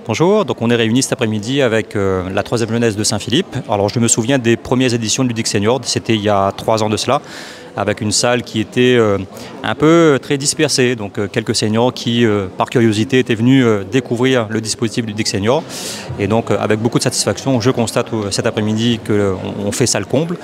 Bonjour, donc on est réunis cet après-midi avec la 3e jeunesse de Saint-Philippe. Alors je me souviens des premières éditions de Ludique Senior, c'était il y a 3 ans de cela, avec une salle qui était un peu très dispersée, donc quelques seniors qui, par curiosité, étaient venus découvrir le dispositif Ludique Senior. Et donc avec beaucoup de satisfaction, je constate cet après-midi qu'on fait salle comble.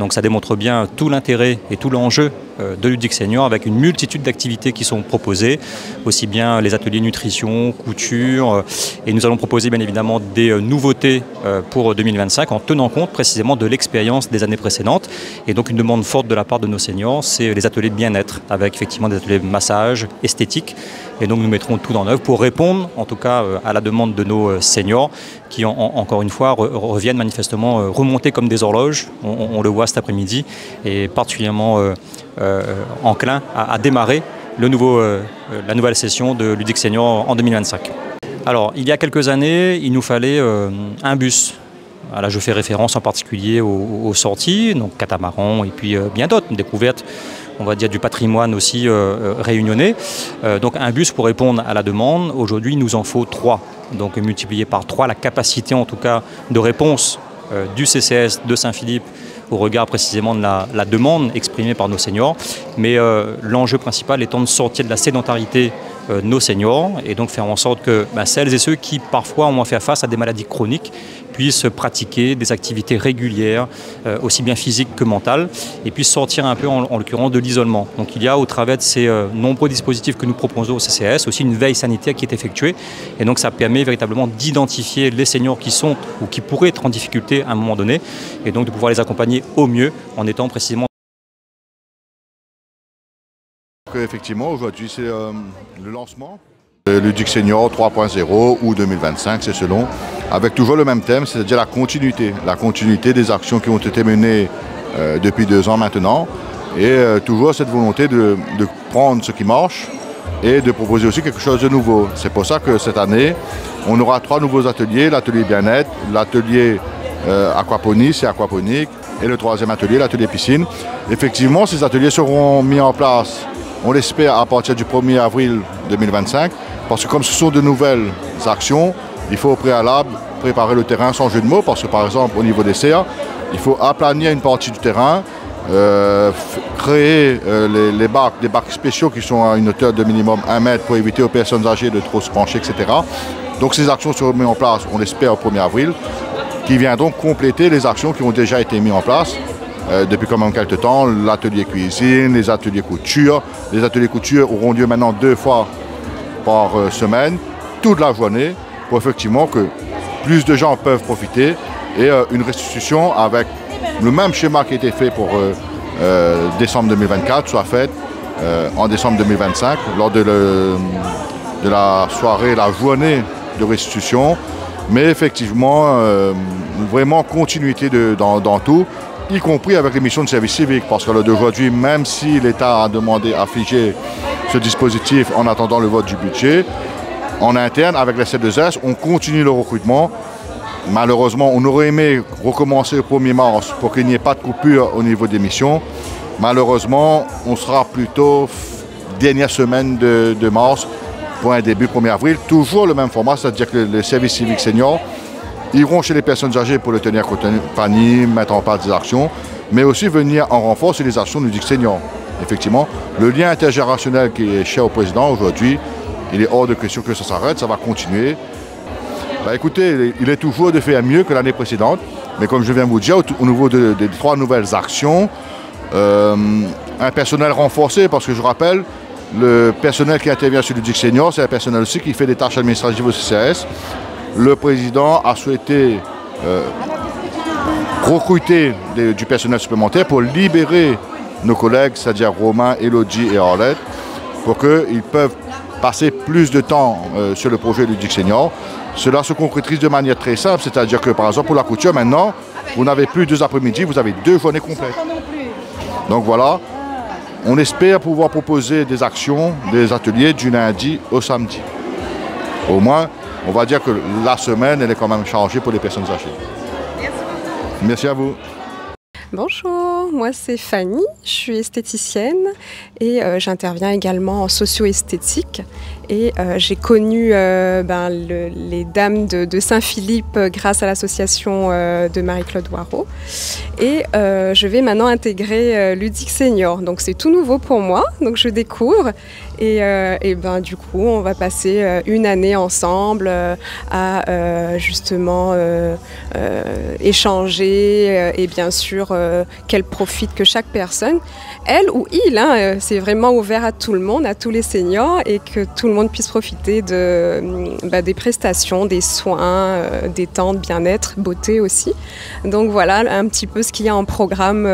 Donc ça démontre bien tout l'intérêt et tout l'enjeu de Ludique Senior, avec une multitude d'activités qui sont proposées, aussi bien les ateliers nutrition, couture, et nous allons proposer bien évidemment des nouveautés pour 2025 en tenant compte précisément de l'expérience des années précédentes. Et donc une demande forte de la part de nos seniors, c'est les ateliers de bien-être, avec effectivement des ateliers de massage, esthétique. Et donc nous mettrons tout en œuvre pour répondre en tout cas à la demande de nos seniors qui encore une fois reviennent manifestement remonter comme des horloges, on le voit cet après-midi, et particulièrement enclin à démarrer la nouvelle session de Ludique Senior en 2025. Alors il y a quelques années, il nous fallait un bus. Là, je fais référence en particulier aux sorties, donc catamaran et puis bien d'autres, une découverte, on va dire, du patrimoine aussi réunionnais. Donc un bus pour répondre à la demande. Aujourd'hui, il nous en faut 3. Donc multiplier par 3 la capacité en tout cas de réponse du CCS de Saint-Philippe au regard précisément de la demande exprimée par nos seniors. Mais l'enjeu principal étant de sortir de la sédentarité nos seniors et donc faire en sorte que celles et ceux qui parfois ont à faire face à des maladies chroniques puissent pratiquer des activités régulières, aussi bien physiques que mentales, et puissent sortir un peu en l'occurrence de l'isolement. Donc il y a au travers de ces nombreux dispositifs que nous proposons au CCS aussi une veille sanitaire qui est effectuée, et donc ça permet véritablement d'identifier les seniors qui sont ou qui pourraient être en difficulté à un moment donné, et donc de pouvoir les accompagner au mieux en étant précisément. Effectivement, aujourd'hui c'est le lancement. Ludique Senior 3.0 ou 2025, c'est selon, avec toujours le même thème, c'est-à-dire la continuité des actions qui ont été menées depuis 2 ans maintenant, et toujours cette volonté de prendre ce qui marche et de proposer aussi quelque chose de nouveau. C'est pour ça que cette année, on aura 3 nouveaux ateliers, l'atelier bien-être, l'atelier aquaponie, c'est aquaponique, et le 3e atelier, l'atelier piscine. Effectivement, ces ateliers seront mis en place, on l'espère, à partir du 1er avril 2025, parce que comme ce sont de nouvelles actions, il faut au préalable préparer le terrain sans jeu de mots, parce que par exemple au niveau des CA, il faut aplanir une partie du terrain, créer des bacs spéciaux qui sont à une hauteur de minimum 1 mètre pour éviter aux personnes âgées de trop se pencher, etc. Donc ces actions seront mises en place, on l'espère, au 1er avril, qui viendront compléter les actions qui ont déjà été mises en place depuis quand même quelques temps, l'atelier cuisine, les ateliers couture. Les ateliers couture auront lieu maintenant 2 fois par semaine, toute la journée, pour effectivement que plus de gens peuvent profiter, et une restitution avec le même schéma qui a été fait pour décembre 2024 soit faite en décembre 2025 lors de la soirée, la journée de restitution, mais effectivement vraiment continuité dans tout, y compris avec les missions de service civique, parce qu'à l'heure d'aujourd'hui, même si l'État a demandé à figer ce dispositif en attendant le vote du budget, en interne, avec la C2S, on continue le recrutement. Malheureusement, on aurait aimé recommencer le 1er mars pour qu'il n'y ait pas de coupure au niveau des missions. Malheureusement, on sera plutôt dernière semaine de mars pour un début 1er avril. Toujours le même format, c'est-à-dire que les services civiques seniors iront chez les personnes âgées pour le tenir compagnie, mettre en place des actions, mais aussi venir en renfort sur les actions du Ludique Senior. Effectivement, le lien intergénérationnel qui est cher au président aujourd'hui, il est hors de question que ça s'arrête, ça va continuer. Écoutez, il est toujours de faire mieux que l'année précédente, mais comme je viens de vous dire, au niveau des 3 nouvelles actions, un personnel renforcé, parce que je rappelle, le personnel qui intervient sur le Ludique Senior, c'est un personnel aussi qui fait des tâches administratives au CCS. Le président a souhaité recruter du personnel supplémentaire pour libérer nos collègues, c'est-à-dire Romain, Elodie et Arlette, pour qu'ils peuvent passer plus de temps sur le projet Ludique Senior. Cela se concrétise de manière très simple, c'est-à-dire que par exemple pour la couture maintenant, vous n'avez plus 2 après-midi, vous avez 2 journées complètes. Donc voilà, on espère pouvoir proposer des actions, des ateliers du lundi au samedi. Au moins, on va dire que la semaine, elle est quand même chargée pour les personnes âgées. Merci à vous. Bonjour, moi c'est Fanny, je suis esthéticienne et j'interviens également en socio-esthétique. Et j'ai connu les dames de Saint-Philippe grâce à l'association de Marie-Claude Waro. Et je vais maintenant intégrer Ludique Senior. Donc c'est tout nouveau pour moi, donc je découvre. Et du coup, on va passer une année ensemble à justement échanger et bien sûr qu'elle profite, que chaque personne, elle ou il, c'est vraiment ouvert à tout le monde, à tous les seniors, et que tout le monde puisse profiter des prestations, des soins, détente, bien-être, beauté aussi. Donc voilà un petit peu ce qu'il y a en programme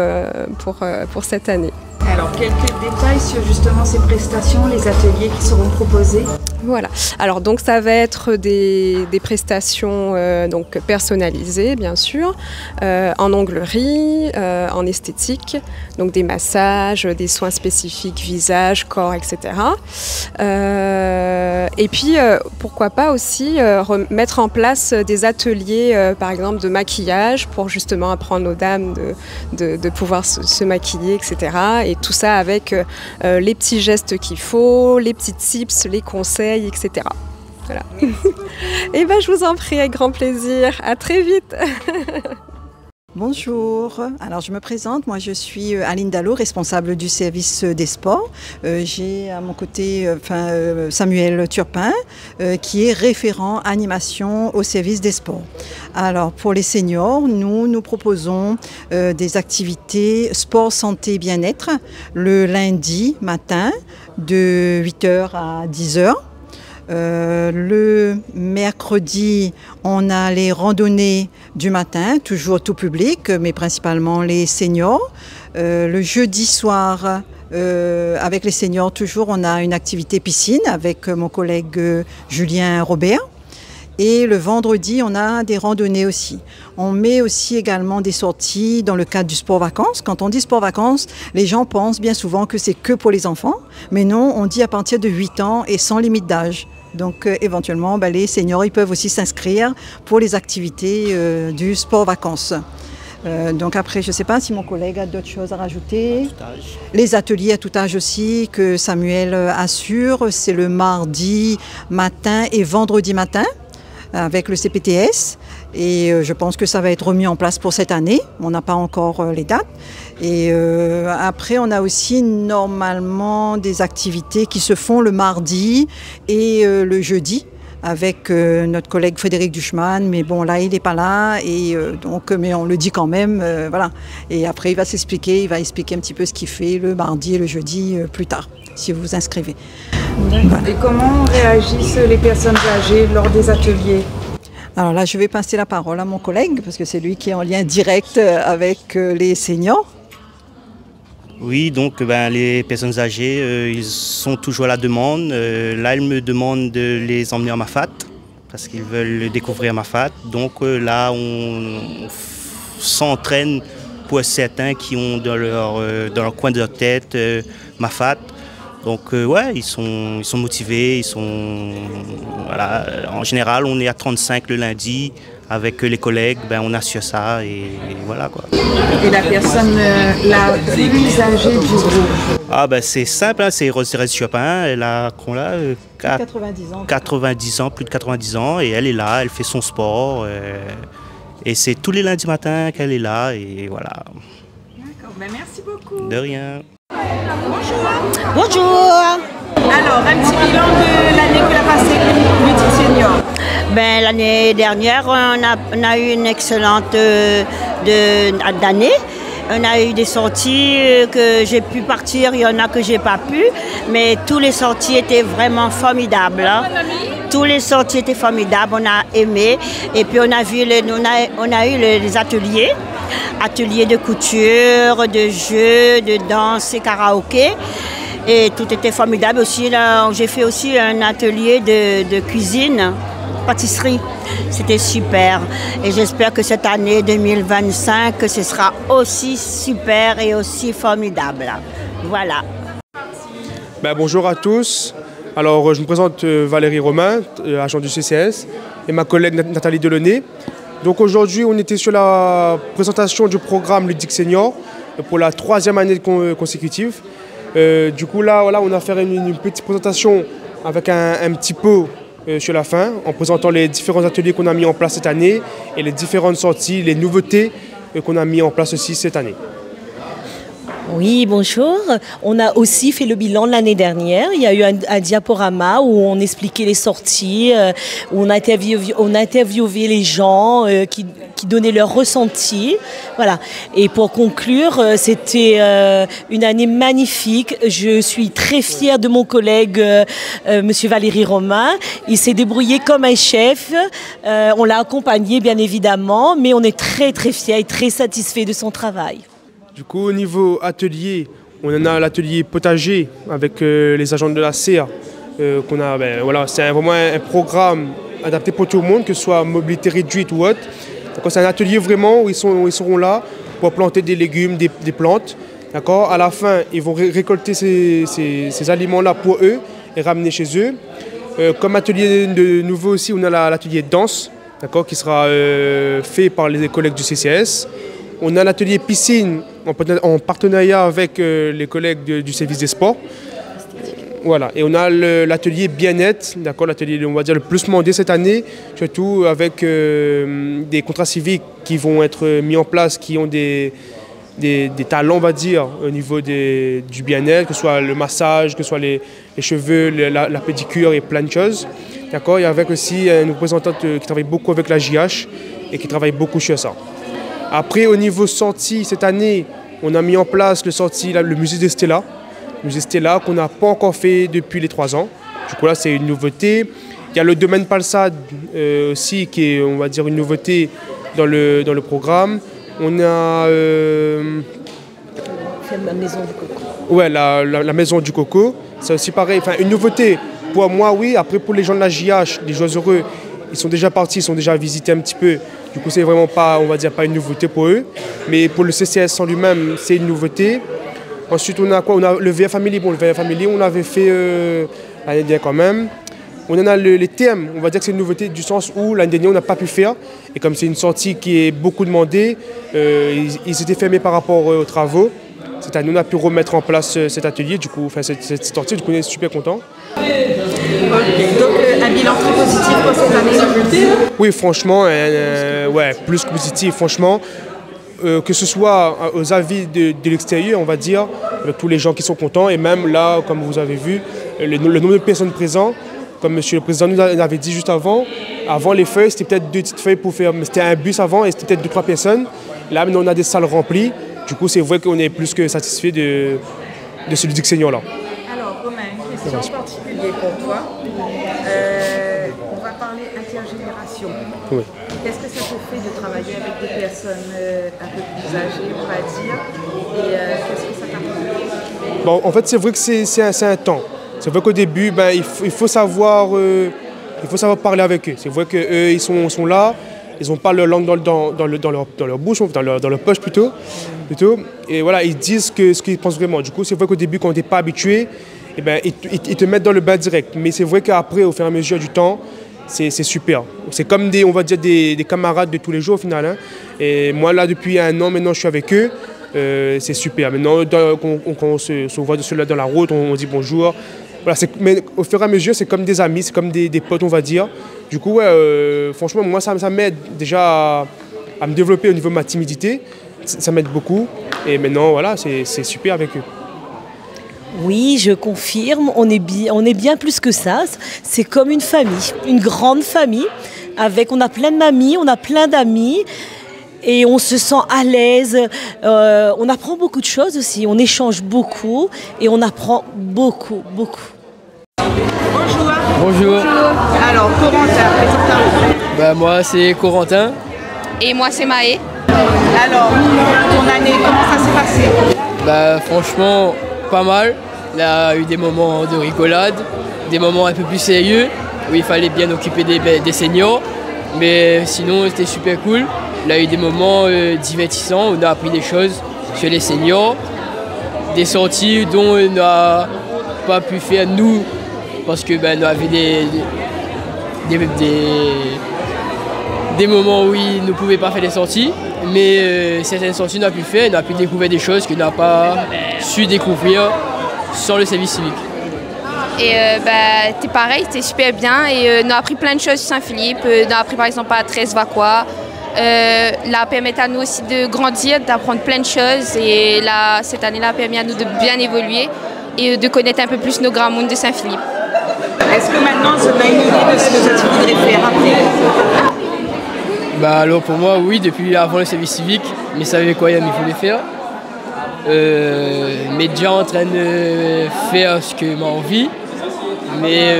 pour cette année. Alors, quelques détails sur justement ces prestations, les ateliers qui seront proposés. Voilà. Alors donc ça va être des prestations donc personnalisées bien sûr, en onglerie, en esthétique, donc des massages, des soins spécifiques visage, corps, etc. Et puis pourquoi pas aussi mettre en place des ateliers par exemple de maquillage pour justement apprendre aux dames de pouvoir se maquiller, etc. Et tout ça avec les petits gestes qu'il faut, les petits tips, les conseils, etc. Voilà. Et je vous en prie, avec grand plaisir. À très vite. Bonjour, alors je me présente, moi je suis Aline Dallot, responsable du service des sports. J'ai à mon côté Samuel Turpin qui est référent animation au service des sports. Alors pour les seniors, nous proposons des activités sport, santé, bien-être le lundi matin de 8h à 10h. Le mercredi, on a les randonnées du matin, toujours tout public, mais principalement les seniors. Le jeudi soir, avec les seniors, toujours, on a une activité piscine avec mon collègue Julien Robert. Et le vendredi, on a des randonnées aussi. On met aussi également des sorties dans le cadre du sport-vacances. Quand on dit sport-vacances, les gens pensent bien souvent que c'est que pour les enfants. Mais non, on dit à partir de 8 ans et sans limite d'âge. Donc éventuellement, les seniors ils peuvent aussi s'inscrire pour les activités du sport-vacances. Donc après, je ne sais pas si mon collègue a d'autres choses à rajouter. Les ateliers à tout âge aussi que Samuel assure, c'est le mardi matin et vendredi matin avec le CPTS. Et je pense que ça va être remis en place pour cette année. On n'a pas encore les dates. Et après, on a aussi normalement des activités qui se font le mardi et le jeudi avec notre collègue Frédéric Duchemin. Mais bon, là, il n'est pas là. Et mais on le dit quand même. Voilà. Et après, il va expliquer un petit peu ce qu'il fait le mardi et le jeudi plus tard, si vous vous inscrivez. Voilà. Et comment réagissent les personnes âgées lors des ateliers ? Alors là, je vais passer la parole à mon collègue, parce que c'est lui qui est en lien direct avec les seniors. Oui, donc les personnes âgées, ils sont toujours à la demande. Là, ils me demandent de les emmener à Mafat, parce qu'ils veulent découvrir Mafat. Donc là, on s'entraîne pour certains qui ont dans leur coin de leur tête Mafat. Donc ils sont motivés, voilà. En général, on est à 35 le lundi. Avec les collègues, on assure ça et voilà quoi. Et la personne la plus âgée du groupe? C'est simple, c'est Rose-Thérèse Chopin, elle a 90 ans. 90 ans, plus de 90 ans, et elle est là, elle fait son sport. Et c'est tous les lundis matins qu'elle est là et voilà. D'accord, merci beaucoup. De rien. Bonjour. Bonjour. Alors, un petit bilan de l'année que l'a passée Ludique Senior. L'année dernière, on a eu une excellente année. On a eu des sorties que j'ai pu partir, il y en a que j'ai pas pu, mais tous les sorties étaient vraiment formidables. Tous les sorties étaient formidables, on a aimé. Et puis on a eu les ateliers de couture, de jeux, de danse et karaoké. Et tout était formidable aussi. J'ai fait aussi un atelier de cuisine, pâtisserie. C'était super. Et j'espère que cette année 2025, ce sera aussi super et aussi formidable. Voilà. Bonjour à tous. Alors, je me présente Valérie Romain, agent du CCS, et ma collègue Nathalie Delaunay. Donc aujourd'hui, on était sur la présentation du programme Ludique Senior pour la 3e année consécutive. Du coup, là, voilà, on a fait une petite présentation avec un petit pot sur la fin, en présentant les différents ateliers qu'on a mis en place cette année et les différentes sorties, les nouveautés qu'on a mis en place aussi cette année. Oui, bonjour. On a aussi fait le bilan de l'année dernière. Il y a eu un diaporama où on expliquait les sorties, où on a interviewé les gens qui donnaient leur ressenti. Voilà. Et pour conclure, c'était une année magnifique. Je suis très fière de mon collègue, Monsieur Valérie Romain. Il s'est débrouillé comme un chef. On l'a accompagné, bien évidemment, mais on est très, très fiers et très satisfaits de son travail. Du coup, au niveau atelier, on en a l'atelier potager avec les agents de la CEA. Voilà, c'est vraiment un programme adapté pour tout le monde, que ce soit mobilité réduite ou autre. C'est un atelier vraiment où ils seront là pour planter des légumes, des plantes. À la fin, ils vont récolter ces aliments-là pour eux et ramener chez eux. Comme atelier de nouveau aussi, on a l'atelier danse, qui sera fait par les collègues du CCS. On a l'atelier piscine en partenariat avec les collègues du service des sports. Voilà. Et on a l'atelier bien-être, l'atelier on va dire le plus demandé cette année, surtout avec des contrats civiques qui vont être mis en place, qui ont des talents, on va dire, au niveau du bien-être, que ce soit le massage, que ce soit les cheveux, la pédicure et plein de choses. Et avec aussi une représentante qui travaille beaucoup avec la JH et qui travaille beaucoup sur ça. Après, au niveau sortie, cette année, on a mis en place le musée de Stella. Le musée Stella qu'on n'a pas encore fait depuis les 3 ans. Du coup, là, c'est une nouveauté. Il y a le domaine Palsade aussi, qui est, on va dire, une nouveauté dans le programme. On a... la maison du coco. Ouais, la maison du coco. C'est aussi pareil. Enfin, une nouveauté. Pour moi, oui. Après, pour les gens de la JH, les Joyeux Heureux, ils sont déjà partis, ils sont déjà visités un petit peu. Du coup, c'est vraiment pas, on va dire, pas une nouveauté pour eux. Mais pour le CCS en lui-même, c'est une nouveauté. Ensuite, on a quoi? On a le VF Family. Bon, le VF Family, on l'avait fait l'année dernière quand même. On en a les thèmes. On va dire que c'est une nouveauté du sens où l'année dernière, on n'a pas pu faire. Et comme c'est une sortie qui est beaucoup demandée, ils étaient fermés par rapport aux travaux. Cette année, on a pu remettre en place cet atelier, du coup, enfin, cette sortie. Du coup, on est super contents. Donc un bilan très positif pour cette année. Oui, franchement, ouais, plus que positif, franchement. Que ce soit aux avis de l'extérieur, on va dire, avec tous les gens qui sont contents, et même là, comme vous avez vu, le nombre de personnes présentes, comme Monsieur le Président nous avait dit juste avant les feuilles, c'était peut-être 2 petites feuilles pour faire, mais c'était un bus avant et c'était peut-être 2-3 personnes. Là, maintenant, on a des salles remplies. Du coup, c'est vrai qu'on est plus que satisfait de ce Ludique Senior-là. Alors, Romain, une question particulière pour toi. On va parler intergénération. Oui. Qu'est-ce que ça te fait de travailler avec des personnes un peu plus âgées, on va dire, et qu'est-ce que ça t'apporte? Bon, en fait, c'est vrai que c'est un temps. C'est vrai qu'au début, il faut savoir parler avec eux. C'est vrai qu'eux, ils sont là, ils n'ont pas leur langue dans leur bouche, dans leur poche plutôt. Et voilà, ils disent ce qu'ils pensent vraiment. Du coup, c'est vrai qu'au début, quand tu n'es pas habitué, ils te mettent dans le bain direct. Mais c'est vrai qu'après, au fur et à mesure du temps, c'est super. C'est comme on va dire des camarades de tous les jours au final. Hein. Et moi, là, depuis 1 an, maintenant, je suis avec eux. C'est super. Maintenant, quand on se voit de ceux-là dans la route, on dit bonjour. Voilà, mais au fur et à mesure, c'est comme des amis, c'est comme des potes, on va dire. Du coup, ouais, franchement, moi, ça m'aide déjà à me développer au niveau de ma timidité. Ça m'aide beaucoup. Et maintenant, voilà, c'est super avec eux. Oui, je confirme, on est bien plus que ça. C'est comme une famille, une grande famille. On a plein de mamies, on a plein d'amis. Et on se sent à l'aise, on apprend beaucoup de choses aussi, on échange beaucoup et on apprend beaucoup. Bonjour. Bonjour. Alors, Corentin, présente-toi. Moi, c'est Corentin. Et moi, c'est Maë. Alors, ton année, comment ça s'est passé? Franchement, pas mal. Il y a eu des moments de rigolade, des moments un peu plus sérieux, où il fallait bien occuper des seniors. Mais sinon, c'était super cool. Il y a eu des moments divertissants, on a appris des choses sur les seniors, des sorties dont on n'a pas pu faire nous, parce que on avait des moments où ils ne pouvaient pas faire des sorties, mais certaines sorties on a pu faire, on a pu découvrir des choses qu'on n'a pas su découvrir sans le service civique. Et t'es pareil, c'était super bien. Et on a appris plein de choses sur Saint-Philippe. On a appris par exemple à 13 Vacquois. Là, permet à nous aussi de grandir, d'apprendre plein de choses. Et là, cette année-là a permis à nous de bien évoluer et de connaître un peu plus nos grands mondes de Saint-Philippe. Est-ce que maintenant, vous avez une idée de ce que vous voudrez faire après? Alors pour moi, oui, depuis avant le service civique, mais savais quoi il voulait faire. Mais déjà en train de faire ce que m'a envie. Mais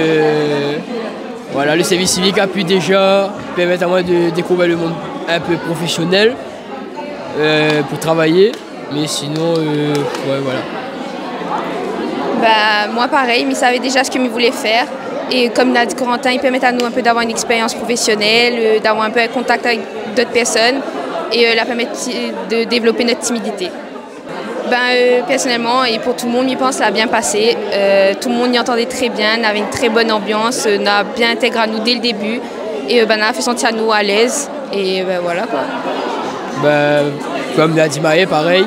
voilà, le service civique a pu déjà permettre à moi de découvrir le monde un peu professionnel pour travailler. Mais sinon, ouais, voilà. Moi pareil, mais il savait déjà ce que je voulais faire. Et comme l'a dit Corentin, il permet à nous un peu d'avoir une expérience professionnelle, d'avoir un peu un contact avec d'autres personnes et la permet de développer notre timidité. Personnellement, et pour tout le monde, je pense que ça a bien passé. Tout le monde y entendait très bien, on avait une très bonne ambiance, on a bien intégré à nous dès le début et on a fait sentir à nous à l'aise. Et voilà quoi. Comme l'a dit Maë, pareil.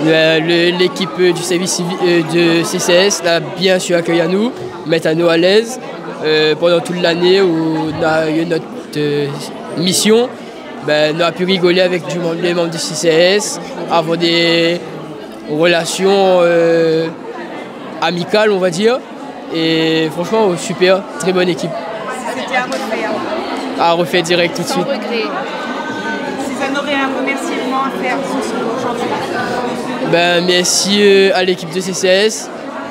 L'équipe du service de CCS a bien su accueillir nous, mettre à nous à l'aise pendant toute l'année où on a eu notre mission. On a pu rigoler avec les membres du CCS, avoir des relations amicales, on va dire. Et franchement, super, très bonne équipe. C'était à refaire. À refaire direct tout de suite. Sans regret. Si vous auriez un remerciement à faire aujourd'hui. Merci à l'équipe de CCS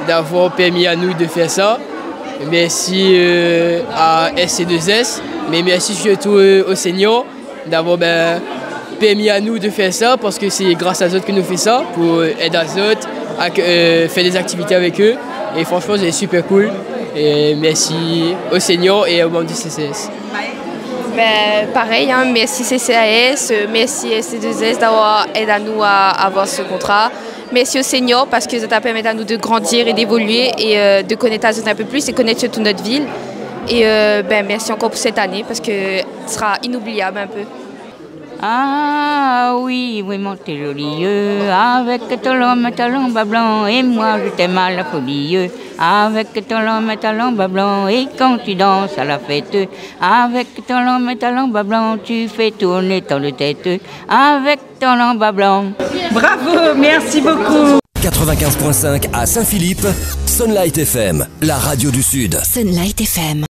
d'avoir permis à nous de faire ça. Merci à SC2S, mais merci surtout aux seniors d'avoir permis à nous de faire ça parce que c'est grâce à eux que nous faisons ça, pour aider à eux, à faire des activités avec eux. Et franchement, c'est super cool. Et merci aux seniors et aux membres du CCS. Pareil, merci CCAS, merci SC2S d'avoir aidé à nous à avoir ce contrat. Merci aux seniors parce que ça permet à nous de grandir et d'évoluer et de connaître Azot un peu plus et connaître surtout notre ville. Et merci encore pour cette année parce que ce sera inoubliable un peu. Ah oui, oui, mon joli, avec ton long bas blanc, et moi je t'aime à la folie. Avec ton long bas blanc, et quand tu danses à la fête, avec ton long bas blanc, tu fais tourner ton de tête. Avec ton long bas blanc. Bravo, merci beaucoup. 95.5 à Saint-Philippe, Sunlight FM, la radio du Sud. Sunlight FM.